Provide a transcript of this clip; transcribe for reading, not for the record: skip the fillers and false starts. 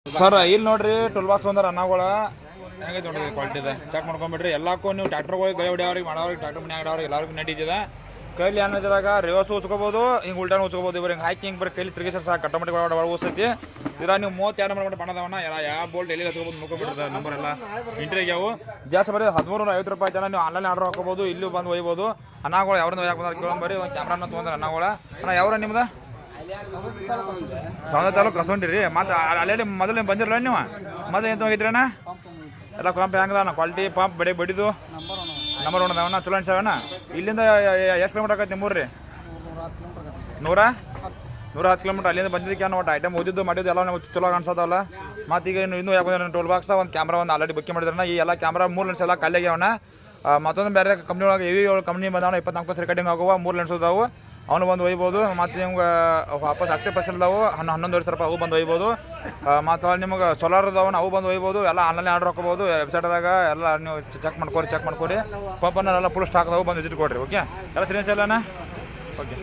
sir ಇಲ್ಲಿ ನೋಡ್ರಿ tool box ಬಂದಾರ ಅನ್ನಗಳ ಹೆಂಗೈತೆ ನೋಡ್ರಿ ಕ್ವಾಲಿಟಿ ಇದೆ ಚೆಕ್ ಮಾಡ್ಕೊಂಬಿಡ್ರಿ ಎಲ್ಲಕ್ಕೂ ನೀವು ಟ್ರ್ಯಾಕ್ಟರ್ಗಳಿಗೆ ಗೈ ಹೊಡಿಯೋರಿಗೆ ಮಾಡೋರಿಗೆ ಟ್ರ್ಯಾಕ್ಟರ್ ಮನೆ ಆಡೋರಿಗೆ ಎಲ್ಲರಿಗೂ ನಡೀತಿದೆ ಕೈಲಿ ಅನ್ನೋದ್ರಾಗ ರಿವರ್ಸ್ ಉಚ್ಕೋಬೋದು ಹಿಂಗೆ ಉಲ್ಟಾನ ಉಚ್ಕೋಬೋದು ಇವ್ರು ಹಿಂಗೆ ಹಾಕಿ ಹಿಂಗೆ ಬರೀ ಕೈಲಿ ತಿರುಗಿ ಸರ್ ಸಾಕು ಕಟ್ಟಮಟ್ಟಿ ಒಳಗೆ ಉಳಿಸೈತಿ ಇದ್ರ ನೀವು 32 ನಂಬರ್ ಬಣ್ಣದವನ್ನ ಯಾವ ಬೋಲ್ಟ್ ಎಲ್ಲಿ ಹಚ್ಕೋಬೋದು ಮುಖಬಿಡ್ತದೆ ನಂಬರ್ ಎಲ್ಲ ಇಂಟ್ರಿಗ್ಯಾವು ಜಾಸ್ತಿ ಬರೀ 1350 ರೂಪಾಯಿ ಜನ ನೀವು ಆನ್ಲೈನ್ ಆರ್ಡರ್ ಹಾಕೋಬೋದು ಇಲ್ಲೂ ಬಂದು ಒಯ್ಬೋದು ಅನ್ನಗಳು ಯಾವ್ದು ಯಾಕೆ ಬಂದ್ರೆ ಕೇಳೋಂಬರಿ ಒಂದು ಕ್ಯಾಮ್ರಾನ ತೊಗೊಂಡ್ರೆ ಅನ್ನಗಳ ಅಣ್ಣ ಯಾವ್ರ ನಿಮ್ದು ಸೌಂದ ತಾಲೂಕು ಕಸ್ಕೊಂಡಿರಿ ಮತ್ತು ಅಲ್ಲಿ ಮೊದಲು ಬಂದಿರಲ್ಲ ನೀವು ಮೊದಲು ಏನು ತೊಗೊಂಡಿದ್ರಿ ಅಣ್ಣ ಎಲ್ಲ ಪಂಪ್ ಹೆಂಗದ ಕ್ವಾಲಿಟಿ ಪಂಪ್ ಬಡಿದು ನಂಬರ್ 1 ಅದಾವಣ್ಣ ಚಲೋ ಅನ್ಸವಣ್ಣ ಇಲ್ಲಿಂದ ಎಷ್ಟು ಕಿಲೋಮೀಟರ್ ಆಗತ್ತೆ ನಿಮ್ಮೂರು ರೀ 110 ಕಿಲೋಮೀಟರ್ ಅಲ್ಲಿಂದ ಬಂದಿದ್ದಕ್ಕೆ ಒಟ್ಟು ಐಟಮ್ ಓದಿದ್ದು ಮಾಡಿದ್ದು ಎಲ್ಲ ನಾವು ಚಲೋ ಅನ್ಸೋದಲ್ಲ ಮತ್ತು ಈಗ ಇನ್ನೂ ಯಾಕೆ ಟೋಲ್ ಬಾಕ್ಸ್ ಒಂದು ಕ್ಯಾಮ್ರಾ ಒಂದು ಆಲ್ರೆಡಿ ಬುಕ್ ಮಾಡಿದ್ರಣ್ಣ ಈ ಎಲ್ಲ ಕ್ಯಾಮ್ರಾ 3 ಲೆನ್ಸ್ ಎಲ್ಲ ಖಾಲಿ ಆಗ್ಯಾವಣ್ಣ ಮತ್ತೊಂದು ಬೇರೆ ಕಂಪ್ನಿ ಒಳಗೆ ಇವಿ ಕಂಪ್ನಿ ಬಂದವಣ್ಣ 24 ರೆಕಾರ್ಡಿಂಗ್ ಆಗುವ 3 ಲೆನ್ಸ್ ಅದಾವು ಅವನು ಬಂದು ಒಯ್ಬೋದು ಮತ್ತು ನಿಮ್ಗೆ ವಾಪಸ್ 80% ಅದಾವು 11,000 ರೂಪಾಯಿ ಅವು ಬಂದು ಒಯ್ಬೋದು ಮತ್ತು ನಿಮ್ಗೆ ಸೋಲಾರ್ ಅದಾವಣ್ಣ ಅವು ಬಂದು ಒಯ್ಬೋದು ಎಲ್ಲ ಆನ್ಲೈನ್ ಆರ್ಡರ್ ಹಾಕೋಬೋದು ವೆಬ್ಸೈಟ್ದಾಗ ಎಲ್ಲ ನೀವು ಚೆಕ್ ಮಾಡ್ಕೊರಿ ಪಂಪನ್ನ ಎಲ್ಲ ಫುಲ್ ಸ್ಟಾಕ್ ಅದಾವು ಬಂದು ವಿಸಿಟ್ ಕೊಡ್ರಿ ಓಕೆ ಎಲ್ಲ ಸರಿ ಅಣ್ಣ ಓಕೆ